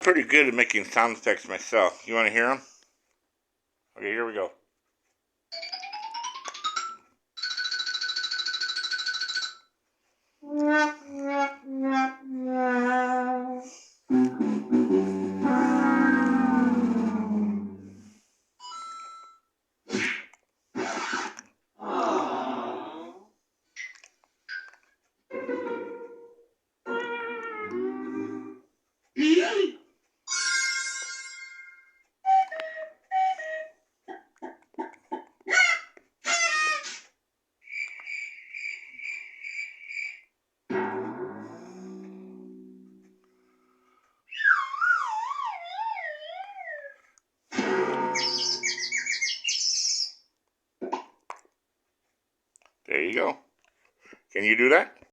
pretty good at making sound effects myself. You want to hear them? Okay, here we go. There you go. Can you do that?